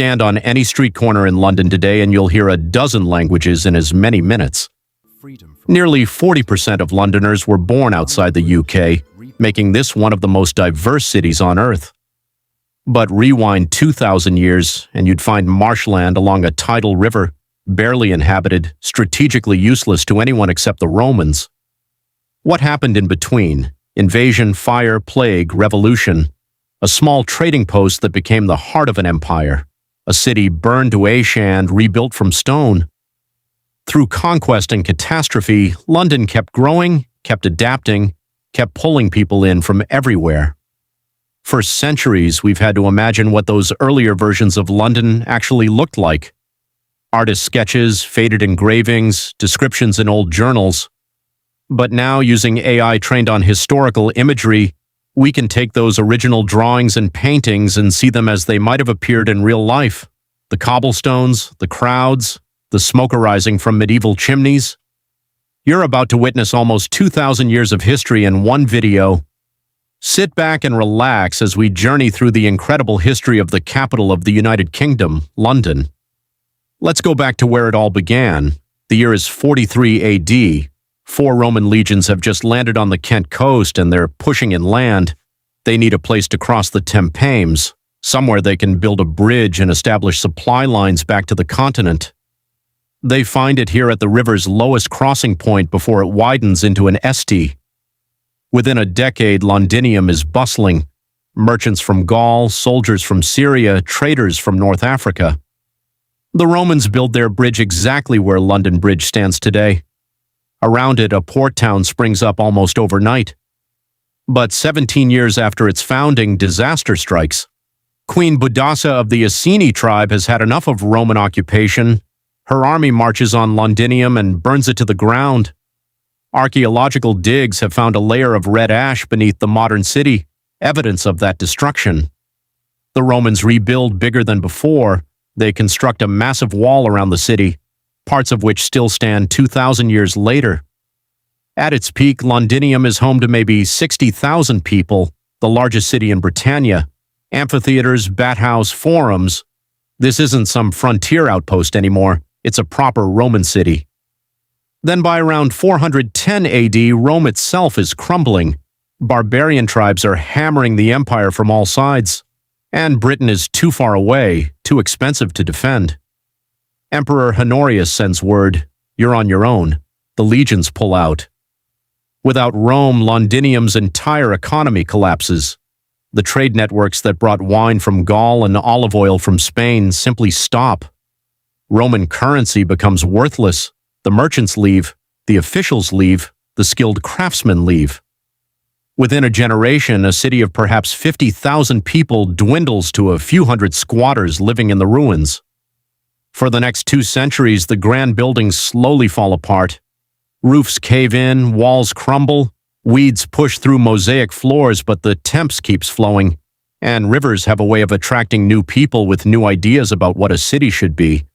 Stand on any street corner in London today and you'll hear a dozen languages in as many minutes. Nearly 40% of Londoners were born outside the UK, making this one of the most diverse cities on Earth. But rewind 2,000 years and you'd find marshland along a tidal river, barely inhabited, strategically useless to anyone except the Romans. What happened in between? Invasion, fire, plague, revolution. A small trading post that became the heart of an empire. A city burned to ash and rebuilt from stone. Through conquest and catastrophe, London kept growing, kept adapting, kept pulling people in from everywhere. For centuries, we've had to imagine what those earlier versions of London actually looked like. Artist sketches, faded engravings, descriptions in old journals. But now, using AI trained on historical imagery, we can take those original drawings and paintings and see them as they might have appeared in real life. The cobblestones, the crowds, the smoke arising from medieval chimneys. You're about to witness almost 2,000 years of history in one video. Sit back and relax as we journey through the incredible history of the capital of the United Kingdom, London. Let's go back to where it all began. The year is 43 AD. 4 Roman legions have just landed on the Kent coast and they're pushing inland. They need a place to cross the Thames, somewhere they can build a bridge and establish supply lines back to the continent. They find it here at the river's lowest crossing point before it widens into an estuary. Within a decade, Londinium is bustling. Merchants from Gaul, soldiers from Syria, traders from North Africa. The Romans build their bridge exactly where London Bridge stands today. Around it, a port town springs up almost overnight. But 17 years after its founding, disaster strikes. Queen Budassa of the Iceni tribe has had enough of Roman occupation. Her army marches on Londinium and burns it to the ground. Archaeological digs have found a layer of red ash beneath the modern city, evidence of that destruction. The Romans rebuild bigger than before. They construct a massive wall around the city, parts of which still stand 2,000 years later. At its peak, Londinium is home to maybe 60,000 people, the largest city in Britannia. Amphitheaters, bathhouse, forums. This isn't some frontier outpost anymore. It's a proper Roman city. Then by around 410 AD, Rome itself is crumbling. Barbarian tribes are hammering the empire from all sides. And Britain is too far away, too expensive to defend. Emperor Honorius sends word, "You're on your own." The legions pull out. Without Rome, Londinium's entire economy collapses. The trade networks that brought wine from Gaul and olive oil from Spain simply stop. Roman currency becomes worthless. The merchants leave, the officials leave, the skilled craftsmen leave. Within a generation, a city of perhaps 50,000 people dwindles to a few hundred squatters living in the ruins. For the next 2 centuries, the grand buildings slowly fall apart. Roofs cave in, walls crumble, weeds push through mosaic floors, but the Thames keeps flowing, and rivers have a way of attracting new people with new ideas about what a city should be.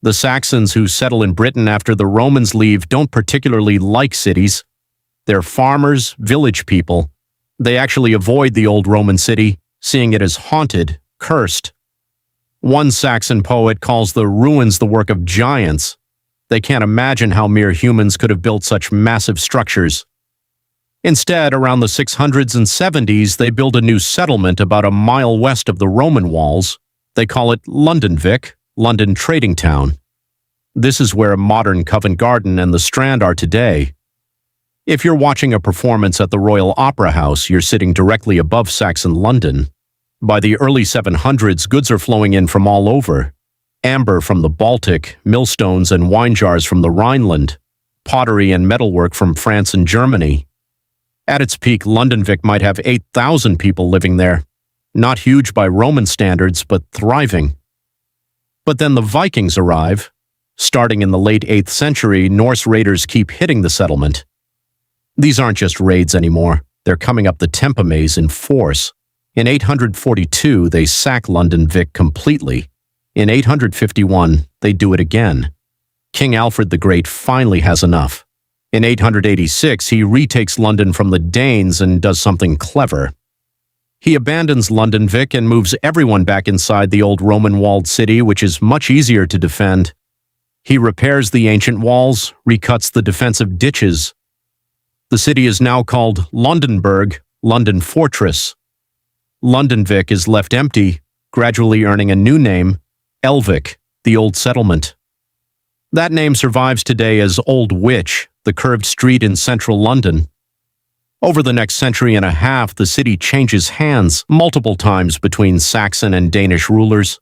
The Saxons who settle in Britain after the Romans leave don't particularly like cities. They're farmers, village people. They actually avoid the old Roman city, seeing it as haunted, cursed. One Saxon poet calls the ruins the work of giants. They can't imagine how mere humans could have built such massive structures. Instead, around the 600s and 70s, they build a new settlement about a mile west of the Roman walls. They call it Londonvik, London Trading Town. This is where modern Covent Garden and the Strand are today. If you're watching a performance at the Royal Opera House, you're sitting directly above Saxon London. By the early 700s, goods are flowing in from all over. Amber from the Baltic, millstones and wine jars from the Rhineland, pottery and metalwork from France and Germany. At its peak, Londonvik might have 8,000 people living there. Not huge by Roman standards, but thriving. But then the Vikings arrive. Starting in the late 8th century, Norse raiders keep hitting the settlement. These aren't just raids anymore. They're coming up the Thames in force. In 842, they sack Londonvik completely. In 851, they do it again. King Alfred the Great finally has enough. In 886, he retakes London from the Danes and does something clever. He abandons London Vic and moves everyone back inside the old Roman-walled city, which is much easier to defend. He repairs the ancient walls, recuts the defensive ditches. The city is now called Londonburg, London Fortress. London Vic is left empty, gradually earning a new name, Elvic, the old settlement. That name survives today as Old Witch, the curved street in central London. Over the next century and a half, the city changes hands multiple times between Saxon and Danish rulers.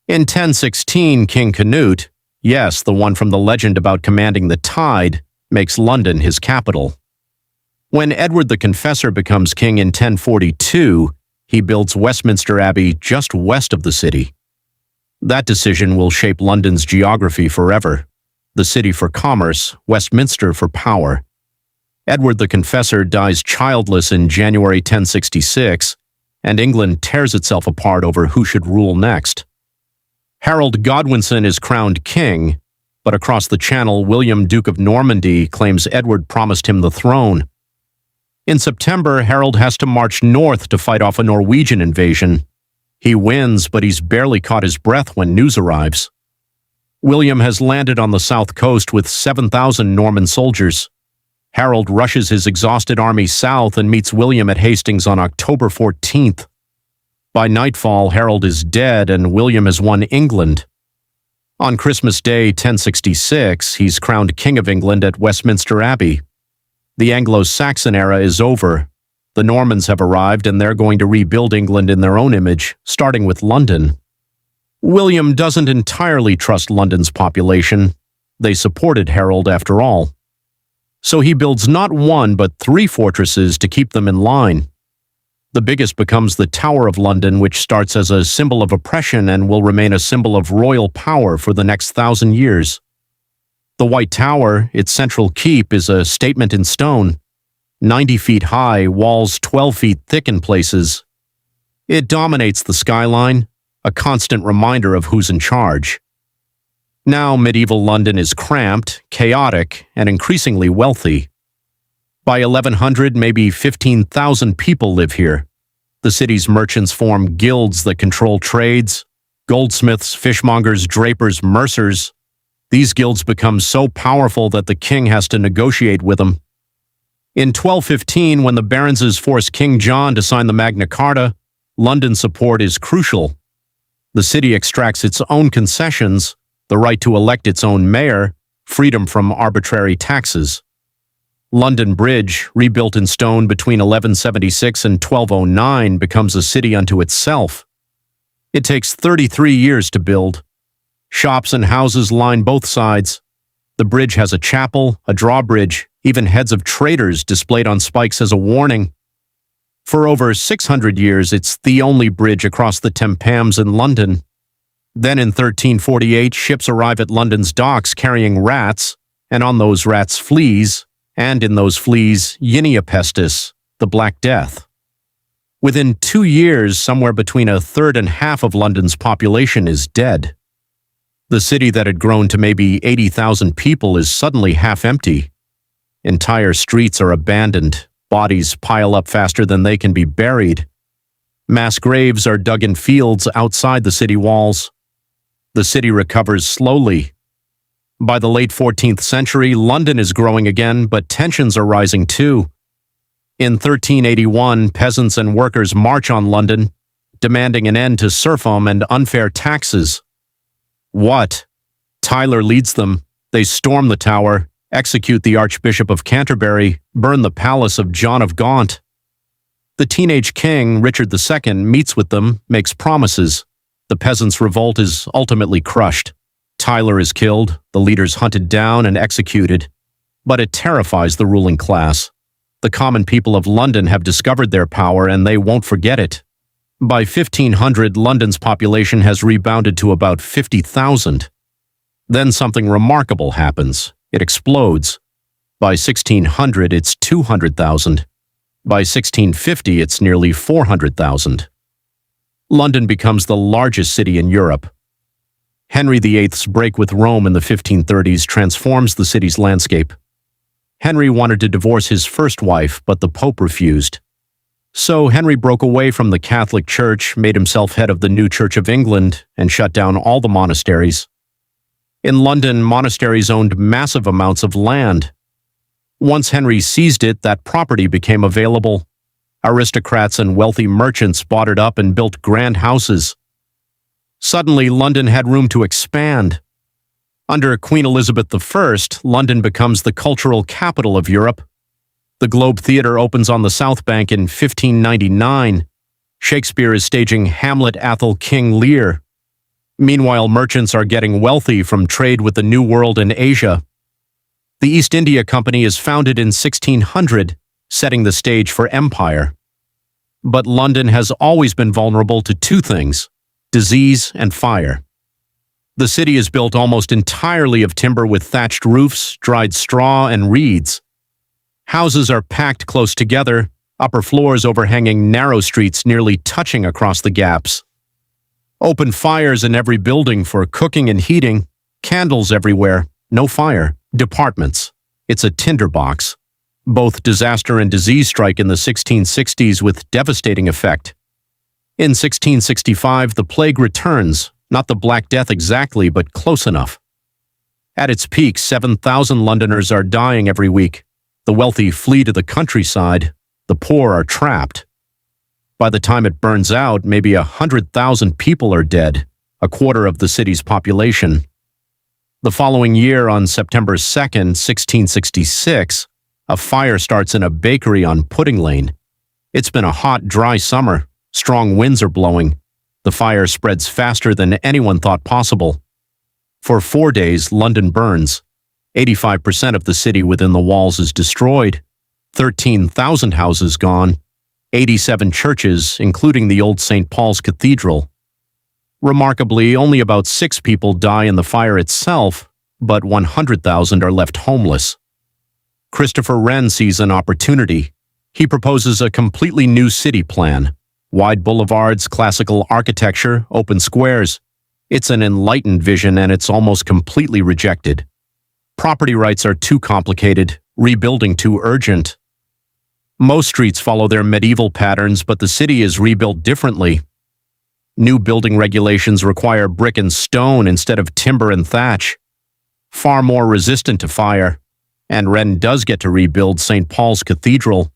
In 1016, King Canute, yes, the one from the legend about commanding the tide, makes London his capital. When Edward the Confessor becomes king in 1042, he builds Westminster Abbey just west of the city. That decision will shape London's geography forever. The city for commerce, Westminster for power. Edward the Confessor dies childless in January 1066, and England tears itself apart over who should rule next. Harold Godwinson is crowned king, but across the Channel, William, Duke of Normandy, claims Edward promised him the throne. In September, Harold has to march north to fight off a Norwegian invasion. He wins, but he's barely caught his breath when news arrives. William has landed on the south coast with 7,000 Norman soldiers. Harold rushes his exhausted army south and meets William at Hastings on October 14th. By nightfall, Harold is dead and William has won England. On Christmas Day, 1066, he's crowned King of England at Westminster Abbey. The Anglo-Saxon era is over. The Normans have arrived and they're going to rebuild England in their own image, starting with London. William doesn't entirely trust London's population. They supported Harold after all. So he builds not one but 3 fortresses to keep them in line. The biggest becomes the Tower of London, which starts as a symbol of oppression and will remain a symbol of royal power for the next 1,000 years. The White Tower, its central keep, is a statement in stone. 90 feet high, walls 12 feet thick in places. It dominates the skyline, a constant reminder of who's in charge. Now medieval London is cramped, chaotic, and increasingly wealthy. By 1100, maybe 15,000 people live here. The city's merchants form guilds that control trades: goldsmiths, fishmongers, drapers, mercers. These guilds become so powerful that the king has to negotiate with them. In 1215, when the Baronses force King John to sign the Magna Carta, London's support is crucial. The city extracts its own concessions, the right to elect its own mayor, freedom from arbitrary taxes. London Bridge, rebuilt in stone between 1176 and 1209, becomes a city unto itself. It takes 33 years to build. Shops and houses line both sides. The bridge has a chapel, a drawbridge, even heads of traitors displayed on spikes as a warning. For over 600 years, it's the only bridge across the Thames in London. Then in 1348, ships arrive at London's docks carrying rats, and on those rats fleas, and in those fleas, Yinia pestis, the Black Death. Within 2 years, somewhere between a third and half of London's population is dead. The city that had grown to maybe 80,000 people is suddenly half empty. Entire streets are abandoned, bodies pile up faster than they can be buried. Mass graves are dug in fields outside the city walls. The city recovers slowly. By the late 14th century, London is growing again, but tensions are rising too. In 1381, peasants and workers march on London, demanding an end to serfdom and unfair taxes. What? Tyler leads them. They storm the tower, execute the Archbishop of Canterbury, burn the palace of John of Gaunt. The teenage king, Richard II, meets with them, makes promises. The peasants' revolt is ultimately crushed. Tyler is killed, the leaders hunted down and executed. But it terrifies the ruling class. The common people of London have discovered their power and they won't forget it. By 1500, London's population has rebounded to about 50,000. Then something remarkable happens. It explodes. By 1600, it's 200,000. By 1650, it's nearly 400,000. London becomes the largest city in Europe. Henry VIII's break with Rome in the 1530s transforms the city's landscape. Henry wanted to divorce his first wife, but the Pope refused. So Henry broke away from the Catholic Church, made himself head of the new Church of England, and shut down all the monasteries. In London, monasteries owned massive amounts of land. Once Henry seized it, that property became available. Aristocrats and wealthy merchants bought it up and built grand houses. Suddenly, London had room to expand. Under Queen Elizabeth I, London becomes the cultural capital of Europe. The Globe Theatre opens on the South Bank in 1599. Shakespeare is staging Hamlet, Athol, King Lear. Meanwhile, merchants are getting wealthy from trade with the New World and Asia. The East India Company is founded in 1600, setting the stage for empire. But London has always been vulnerable to two things: disease and fire. The city is built almost entirely of timber with thatched roofs, dried straw, and reeds. Houses are packed close together, upper floors overhanging narrow streets nearly touching across the gaps. Open fires in every building for cooking and heating, candles everywhere, no fire, departments. It's a tinderbox. Both disaster and disease strike in the 1660s with devastating effect. In 1665, the plague returns, not the Black Death exactly, but close enough. At its peak, 7,000 Londoners are dying every week. The wealthy flee to the countryside. The poor are trapped. By the time it burns out, maybe 100,000 people are dead, a quarter of the city's population. The following year, on September 2nd, 1666, a fire starts in a bakery on Pudding Lane. It's been a hot, dry summer. Strong winds are blowing. The fire spreads faster than anyone thought possible. For 4 days, London burns. 85% of the city within the walls is destroyed. 13,000 houses gone. 87 churches, including the old St. Paul's Cathedral. Remarkably, only about 6 people die in the fire itself, but 100,000 are left homeless. Christopher Wren sees an opportunity. He proposes a completely new city plan. Wide boulevards, classical architecture, open squares. It's an enlightened vision, and it's almost completely rejected. Property rights are too complicated, rebuilding too urgent. Most streets follow their medieval patterns, but the city is rebuilt differently. New building regulations require brick and stone instead of timber and thatch. Far more resistant to fire. And Wren does get to rebuild St. Paul's Cathedral.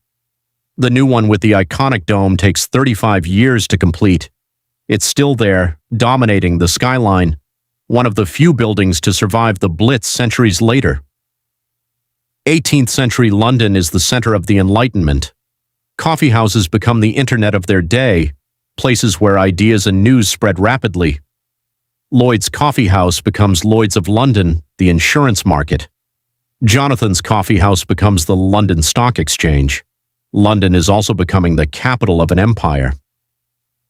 The new one with the iconic dome takes 35 years to complete. It's still there, dominating the skyline, one of the few buildings to survive the Blitz centuries later. 18th century London is the center of the Enlightenment. Coffee houses become the internet of their day, places where ideas and news spread rapidly. Lloyd's Coffee House becomes Lloyd's of London, the insurance market. Jonathan's Coffee House becomes the London Stock Exchange. London is also becoming the capital of an empire.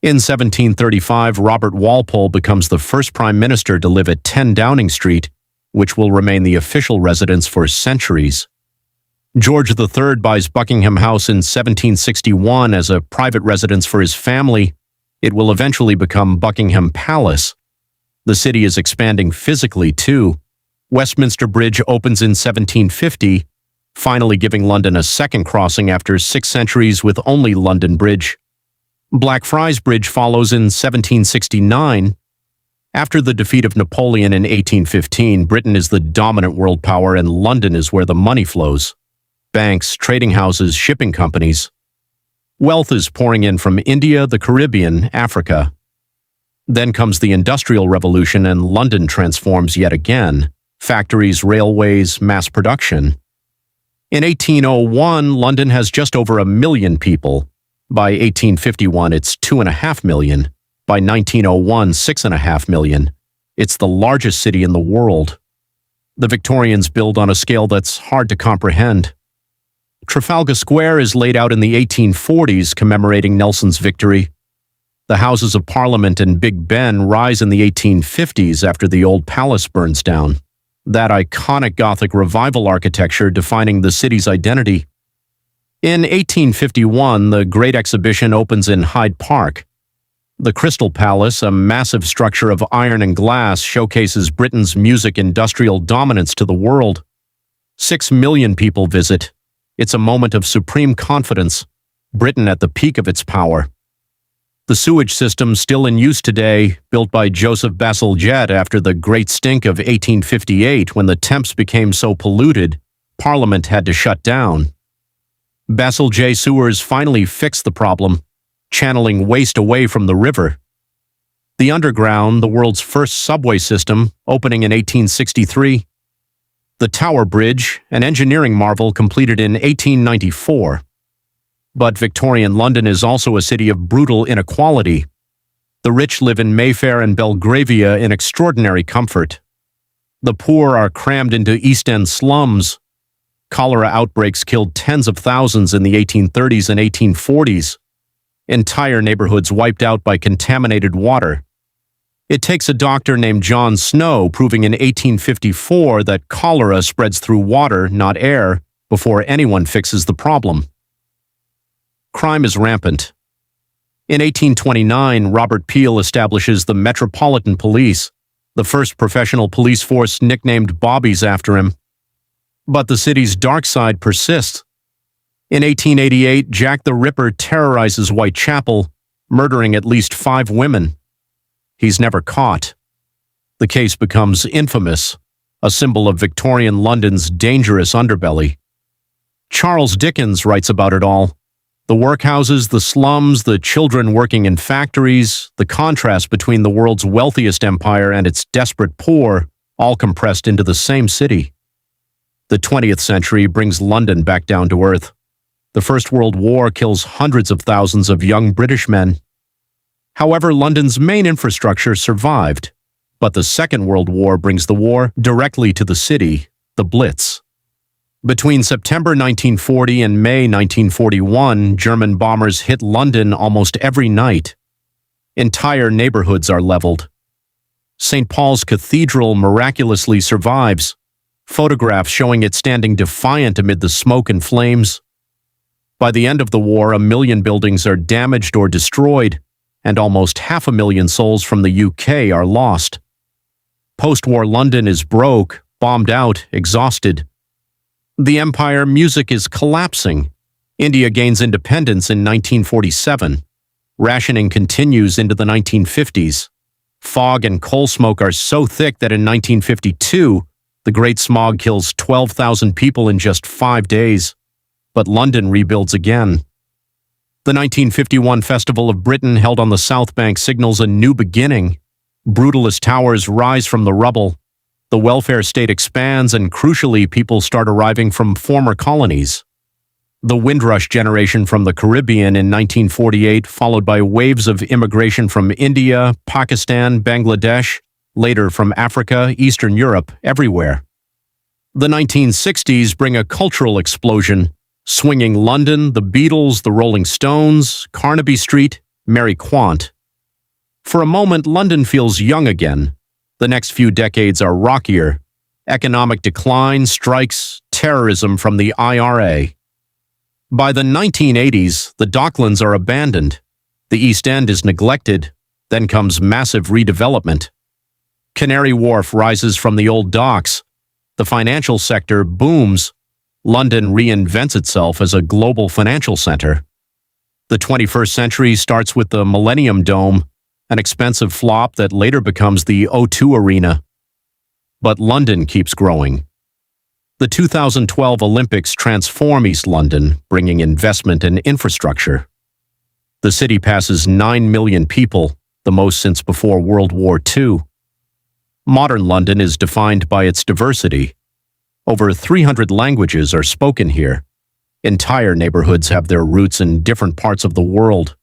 In 1735, Robert Walpole becomes the first prime minister to live at 10 Downing Street, which will remain the official residence for centuries. George III buys Buckingham House in 1761 as a private residence for his family. It will eventually become Buckingham Palace. The city is expanding physically, too. Westminster Bridge opens in 1750, finally giving London a second crossing after 6 centuries with only London Bridge. Blackfriars Bridge follows in 1769. After the defeat of Napoleon in 1815, Britain is the dominant world power and London is where the money flows. Banks, trading houses, shipping companies. Wealth is pouring in from India, the Caribbean, Africa. Then comes the Industrial Revolution and London transforms yet again. Factories, railways, mass production. In 1801, London has just over 1 million people. By 1851, it's 2.5 million. By 1901, 6.5 million. It's the largest city in the world. The Victorians build on a scale that's hard to comprehend. Trafalgar Square is laid out in the 1840s, commemorating Nelson's victory. The Houses of Parliament and Big Ben rise in the 1850s after the old palace burns down. That iconic Gothic revival architecture defining the city's identity. In 1851, the Great Exhibition opens in Hyde Park. The Crystal Palace, a massive structure of iron and glass, showcases Britain's music industrial dominance to the world. 6 million people visit. It's a moment of supreme confidence. Britain at the peak of its power. The sewage system still in use today, built by Joseph Bazalgette after the Great Stink of 1858 when the Thames became so polluted, Parliament had to shut down. Bazalgette sewers finally fixed the problem, channeling waste away from the river. The Underground, the world's first subway system, opening in 1863. The Tower Bridge, an engineering marvel completed in 1894. But Victorian London is also a city of brutal inequality. The rich live in Mayfair and Belgravia in extraordinary comfort. The poor are crammed into East End slums. Cholera outbreaks killed tens of thousands in the 1830s and 1840s. Entire neighborhoods wiped out by contaminated water. It takes a doctor named John Snow proving in 1854 that cholera spreads through water, not air, before anyone fixes the problem. Crime is rampant. In 1829, Robert Peel establishes the Metropolitan Police, the first professional police force nicknamed Bobbies after him. But the city's dark side persists. In 1888, Jack the Ripper terrorizes Whitechapel, murdering at least 5 women. He's never caught. The case becomes infamous, a symbol of Victorian London's dangerous underbelly. Charles Dickens writes about it all. The workhouses, the slums, the children working in factories, the contrast between the world's wealthiest empire and its desperate poor, all compressed into the same city. The 20th century brings London back down to earth. The First World War kills hundreds of thousands of young British men. However, London's main infrastructure survived, but the Second World War brings the war directly to the city, the Blitz. Between September 1940 and May 1941, German bombers hit London almost every night. Entire neighborhoods are leveled. St. Paul's Cathedral miraculously survives, photographs showing it standing defiant amid the smoke and flames. By the end of the war, 1 million buildings are damaged or destroyed, and almost 500,000 souls from the UK are lost. Post-war London is broke, bombed out, exhausted. The empire music is collapsing. India gains independence in 1947. Rationing continues into the 1950s. Fog and coal smoke are so thick that in 1952, the Great Smog kills 12,000 people in just 5 days. But London rebuilds again. The 1951 Festival of Britain held on the South Bank signals a new beginning. Brutalist towers rise from the rubble. The welfare state expands and, crucially, people start arriving from former colonies. The Windrush generation from the Caribbean in 1948, followed by waves of immigration from India, Pakistan, Bangladesh, later from Africa, Eastern Europe, everywhere. The 1960s bring a cultural explosion, swinging London, the Beatles, the Rolling Stones, Carnaby Street, Mary Quant. For a moment, London feels young again. The next few decades are rockier. Economic decline, strikes, terrorism from the IRA. By the 1980s, the Docklands are abandoned. The East End is neglected. Then comes massive redevelopment. Canary Wharf rises from the old docks. The financial sector booms. London reinvents itself as a global financial center. The 21st century starts with the Millennium Dome, an expensive flop that later becomes the O2 Arena. But London keeps growing. The 2012 Olympics transform East London, bringing investment and infrastructure. The city passes 9 million people, the most since before World War II. Modern London is defined by its diversity. Over 300 languages are spoken here. Entire neighborhoods have their roots in different parts of the world.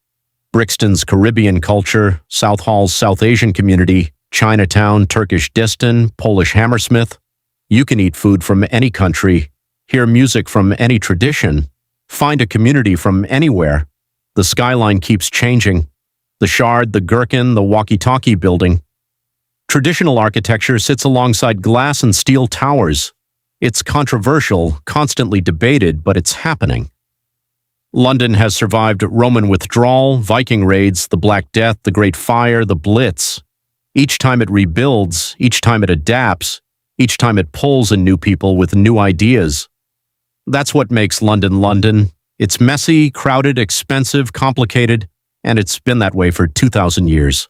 Brixton's Caribbean culture, Southall's South Asian community, Chinatown, Turkish Distan, Polish Hammersmith. You can eat food from any country, hear music from any tradition, find a community from anywhere. The skyline keeps changing. The Shard, the Gherkin, the Walkie-Talkie Building. Traditional architecture sits alongside glass and steel towers. It's controversial, constantly debated, but it's happening. London has survived Roman withdrawal, Viking raids, the Black Death, the Great Fire, the Blitz. Each time it rebuilds, each time it adapts, each time it pulls in new people with new ideas. That's what makes London London, It's messy, crowded, expensive, complicated, and it's been that way for 2,000 years.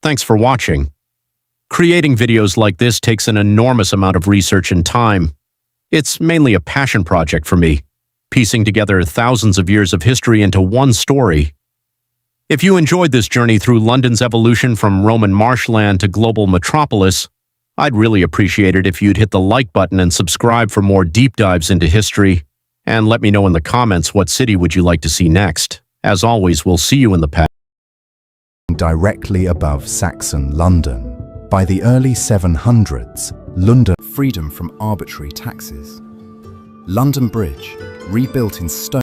Thanks for watching. Creating videos like this takes an enormous amount of research and time. It's mainly a passion project for me, piecing together thousands of years of history into one story. If you enjoyed this journey through London's evolution from Roman marshland to global metropolis, I'd really appreciate it if you'd hit the like button and subscribe for more deep dives into history, and let me know in the comments what city would you like to see next. As always, we'll see you in the past. Directly above Saxon London. By the early 700s, London freedom from arbitrary taxes. London Bridge, rebuilt in stone.